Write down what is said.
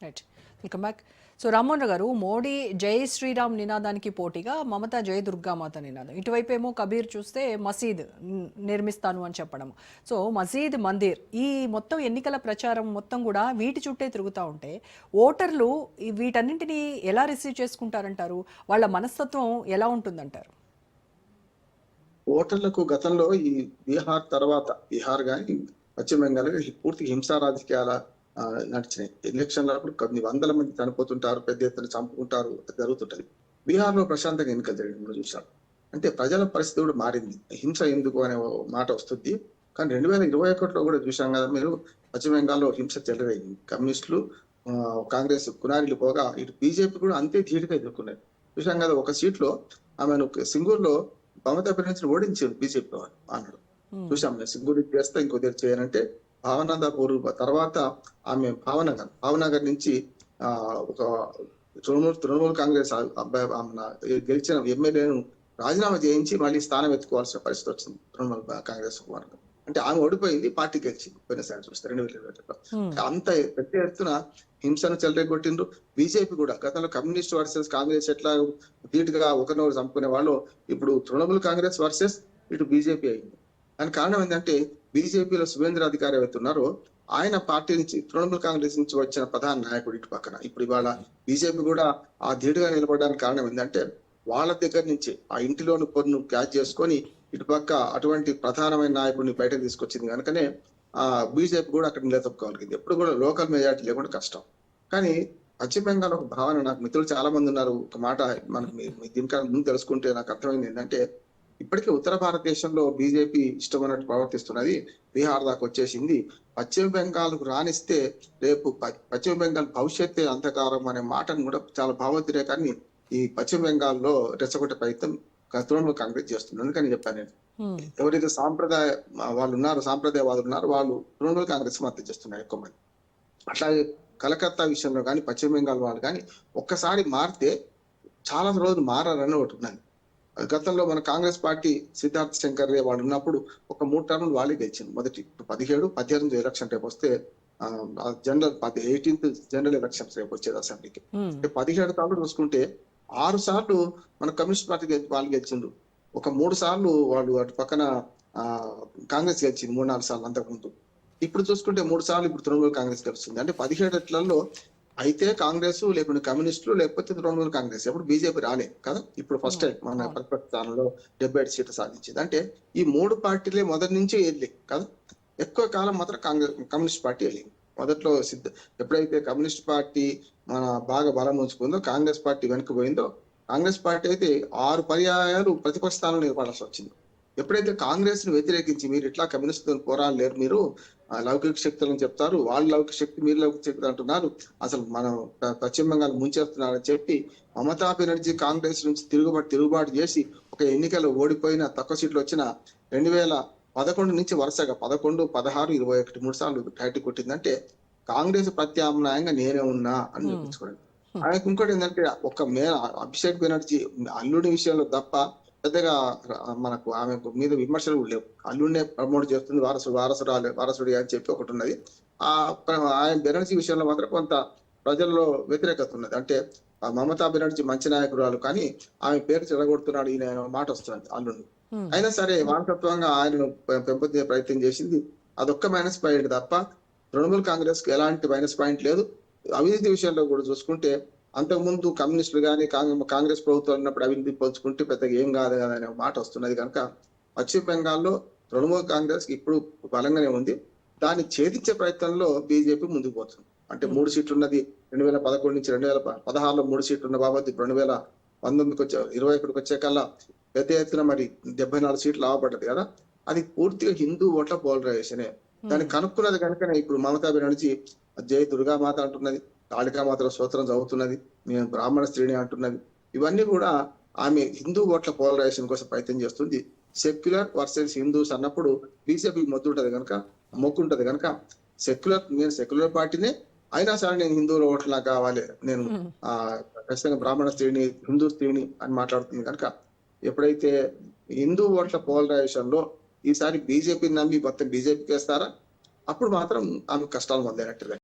Right. Welcome back. So Rammohan Rao garu, Modi జై శ్రీరామ్ నినాదానికి పోటీగా మమత జై దుర్గామాత నినాదం, ఇటువైపు ఏమో కబీర్ చూస్తే మసీద్ నిర్మిస్తాను అని చెప్పడం. సో మసీద్ మందిర్ ఈ మొత్తం ఎన్నికల ప్రచారం మొత్తం కూడా వీటి చుట్టే తిరుగుతూ ఉంటే ఓటర్లు వీటన్నింటినీ ఎలా రిసీవ్ చేసుకుంటారంటారు? వాళ్ళ మనస్తత్వం ఎలా ఉంటుందంటారు? ఓటర్లకు గతంలో ఈ బీహార్ కానీ పశ్చిమ బెంగాల్ పూర్తి హింసా రాజకీయాల నడిచినాయి. ఎలక్షన్లప్పుడు కొన్ని వందల మంది చనిపోతుంటారు, పెద్ద ఎత్తున చంపుకుంటారు, జరుగుతుంటది. బీహార్లో ప్రశాంతంగా ఎన్నికలు జరిగిన చూసాం. అంటే ప్రజల పరిస్థితి కూడా మారింది. హింస ఎందుకు అనే మాట వస్తుంది. కానీ 2021లో కూడా చూసాం కదా మీరు, పశ్చిమ బెంగాల్లో హింస చెలరైంది. కమ్యూనిస్టులు కాంగ్రెస్ కునారీలు పోగా ఇటు బీజేపీ కూడా అంతే ధీటుగా ఎదుర్కొన్నారు. చూసాం కదా, ఒక సీట్లో ఆమెను సింగూరులో మమతా బెనర్జీని ఓడించారు బీజేపీ అన్నాడు. చూసాం, సింగూరు చేస్తే ఇంకొద్ది చేయాలంటే భావనందపూర్ తర్వాత ఆమె భావనగర్ నుంచి ఒక తృణమూల్ కాంగ్రెస్ గెలిచిన ఎమ్మెల్యేను రాజీనామా చేయించి మళ్ళీ స్థానం ఎత్తుకోవాల్సిన పరిస్థితి వచ్చింది తృణమూల్ కాంగ్రెస్ వర్గం. అంటే ఆమె ఓడిపోయింది, పార్టీ గెలిచింది పోయినసారి చూస్తే 2021లో. అంత పెద్ద ఎత్తున హింసను చెలరేగొట్టిండ్రు. బీజేపీ కూడా గతంలో కమ్యూనిస్ట్ వర్సెస్ కాంగ్రెస్ ఎట్లా ధీటుగా ఒకరినొకరు చంపుకునే వాళ్ళు, ఇప్పుడు తృణమూల్ కాంగ్రెస్ వర్సెస్ ఇటు బీజేపీ అయింది. దానికి కారణం ఏంటంటే బీజేపీలో శుభేంద్ర అధికారి ఎవరున్నారో ఆయన పార్టీ నుంచి తృణమూల్ కాంగ్రెస్ నుంచి వచ్చిన ప్రధాన నాయకుడు ఇటు పక్కన. ఇప్పుడు ఇవాళ బీజేపీ కూడా ఆ ధీటుగా నిలబడడానికి కారణం ఏంటంటే వాళ్ళ దగ్గర నుంచి ఆ ఇంటిలోని పొన్ను క్యాచ్ చేసుకొని ఇటుపక్క అటువంటి ప్రధానమైన నాయకుడిని బయటకు తీసుకొచ్చింది కనుకనే బీజేపీ కూడా అక్కడ నిలదొక్కగలిగింది. ఎప్పుడు కూడా లోకల్ మెజార్టీ లేకుండా కష్టం. కానీ పశ్చిమ బెంగాల్ ఒక భావన, నాకు మిత్రులు చాలా మంది ఉన్నారు, ఒక మాట మనకు దీనికన్నా ముందు తెలుసుకుంటే నాకు అర్థమైంది ఏంటంటే, ఇప్పటికే ఉత్తర భారతదేశంలో బీజేపీ ఇష్టమైనట్టు ప్రవర్తిస్తున్నది, బీహార్ దాకా వచ్చేసింది. పశ్చిమ బెంగాల్కు రాణిస్తే రేపు పశ్చిమ బెంగాల్ భవిష్యత్తే అంధకారం అనే మాటను కూడా చాలా భావోద్రేకాన్ని ఈ పశ్చిమ బెంగాల్లో రెచ్చగొట్టే ప్రయత్నం తృణమూల్ కాంగ్రెస్ చేస్తుంది. అందుకని చెప్పాను నేను, ఎవరైతే సాంప్రదాయవాదులు ఉన్నారు వాళ్ళు తృణమూల్ కాంగ్రెస్ మద్దతు చేస్తున్నారు ఎక్కువ మంది. అట్లాగే కలకత్తా విషయంలో కానీ పశ్చిమ బెంగాల్ వాళ్ళు కానీ ఒక్కసారి మారితే చాలా రోజులు మారాలని ఒకటి ఉన్నది. గతంలో మన కాంగ్రెస్ పార్టీ సిద్ధార్థ్ శంకర్ వాళ్ళు ఉన్నప్పుడు ఒక 3 టర్ములు వాళ్ళే గెలిచింది. మొదటి 17, 18 ఎలక్షన్ రేపు వస్తే జనరల్ 18th జనరల్ ఎలక్షన్స్ రేపు వచ్చేది అసెంబ్లీకి. 17 సార్లు చూసుకుంటే 6 సార్లు మన కమ్యూనిస్ట్ పార్టీ వాళ్ళు గెలిచిండ్రు. ఒక 3 సార్లు వాళ్ళు అటు పక్కన కాంగ్రెస్ గెలిచింది, 3-4 సార్లు అంతకుముందు. ఇప్పుడు చూసుకుంటే 3 సార్లు ఇప్పుడు తృణమూల్ కాంగ్రెస్ గెలుస్తుంది. అంటే 17 అయితే కాంగ్రెస్ లేకుంటే కమ్యూనిస్టులు లేకపోతే తృణమూల్ కాంగ్రెస్, ఎప్పుడు బీజేపీ రాలేదు కదా. ఇప్పుడు ఫస్ట్ టైం మన ప్రతిపక్ష స్థానంలో 77 సీట్లు సాధించింది. అంటే ఈ 3 పార్టీలే మొదటి నుంచి వెళ్ళి కదా, ఎక్కువ కాలం మాత్రం కమ్యూనిస్ట్ పార్టీ వెళ్ళింది. మొదట్లో ఎప్పుడైతే కమ్యూనిస్ట్ పార్టీ మన బాగా బలం ఉంచుకుందో, కాంగ్రెస్ పార్టీ వెనక్కి పోయిందో, కాంగ్రెస్ పార్టీ అయితే 6 పర్యాయాలు ప్రతిపక్ష స్థానంలో నిలబడాల్సి వచ్చింది. ఎప్పుడైతే కాంగ్రెస్ ను వ్యతిరేకించి మీరు ఇట్లా కమ్యూనిస్టులతో పోరాడలేరు, మీరు లౌకిక శక్తులను చెప్తారు, వాళ్ళు లౌకిక శక్తి మీరు లౌకిక శక్తి అంటున్నారు, అసలు మనం పశ్చిమ బెంగాల్ ముంచేస్తున్నారని చెప్పి మమతా బెనర్జీ కాంగ్రెస్ నుంచి తిరుగుబాటు చేసి ఒక ఎన్నికల్లో ఓడిపోయిన తక్కువ సీట్లు వచ్చిన 2011 నుంచి వరుసగా 11, 16, 21 3 సార్లు టైటిల్ కొట్టిందంటే కాంగ్రెస్ ప్రత్యామ్నాయంగా నేనే ఉన్నా అని చూపించుకోండి. ఆయనకు ఇంకోటి ఏంటంటే ఒక అభిషేక్ బెనర్జీ అల్లుడి విషయంలో తప్ప పెద్దగా మనకు ఆమె మీద విమర్శలు లేవు. అల్లుడినే ప్రమోట్ చేస్తుంది, వారసుడు అని చెప్పి ఒకటి ఉన్నది. ఆయన బెనర్జీ విషయంలో మాత్రం కొంత ప్రజల్లో వ్యతిరేకత ఉన్నది. అంటే మమతా బెనర్జీ మంచి నాయకురాలు కానీ ఆమె పేరు చెడగొడుతున్నాడు ఈయన మాట వస్తున్నది అల్లుడిని. అయినా సరే వారసత్వంగా ఆయనను పెంపొందే ప్రయత్నం చేసింది. అదొక్క మైనస్ పాయింట్ తప్ప తృణమూల్ కాంగ్రెస్ కు ఎలాంటి మైనస్ పాయింట్ లేదు. అవినీతి విషయంలో కూడా చూసుకుంటే అంతకుముందు కమ్యూనిస్టులు కానీ కాంగ్రెస్ ప్రభుత్వం ఉన్నప్పుడు అవినీతి పోల్చుకుంటే పెద్దగా ఏం కాదు కదా అనే మాట వస్తున్నది. కనుక పశ్చిమ బెంగాల్లో తృణమూల్ కాంగ్రెస్ ఇప్పుడు బలంగానే ఉంది. దాన్ని ఛేదించే ప్రయత్నంలో బీజేపీ ముందుకు పోతుంది. అంటే 3 సీట్లు ఉన్నది 2011 నుంచి 2016లో 3 సీట్లు ఉన్న బాబతి 2019కి 21కి వచ్చే కల్లా పెద్ద ఎత్తున మరి 74 సీట్లు లాభపడ్డది కదా. అది పూర్తిగా హిందూ ఓట్ల పోలరైజేషనే. దాన్ని కనుక్కున్నది కనుకనే ఇప్పుడు మమతా బెనర్జీ జై దుర్గామాత అంటున్నది, కాళికామాతలో స్తోత్రం చదువుతున్నది, నేను బ్రాహ్మణ స్త్రీని అంటున్నది. ఇవన్నీ కూడా ఆమె హిందూ ఓట్ల పోలరైజేషన్ కోసం ప్రయత్నం చేస్తుంది. సెక్యులర్ వర్సెస్ హిందూస్ అన్నప్పుడు బీజేపీ మొత్తుంటది కనుక మొక్కుంటది కనుక నేను సెక్యులర్ పార్టీనే అయినా సరే నేను హిందువుల ఓట్లా కావాలి, నేను ఖచ్చితంగా బ్రాహ్మణ స్త్రీని హిందూ స్త్రీని అని మాట్లాడుతుంది కనుక ఎప్పుడైతే హిందూ ఓట్ల పోలరైజేషన్ లో ఈసారి బీజేపీని నమ్మి మొత్తం బీజేపీకి వేస్తారా, అప్పుడు మాత్రం ఆమె కష్టాలు మొదలైనట్టుగా.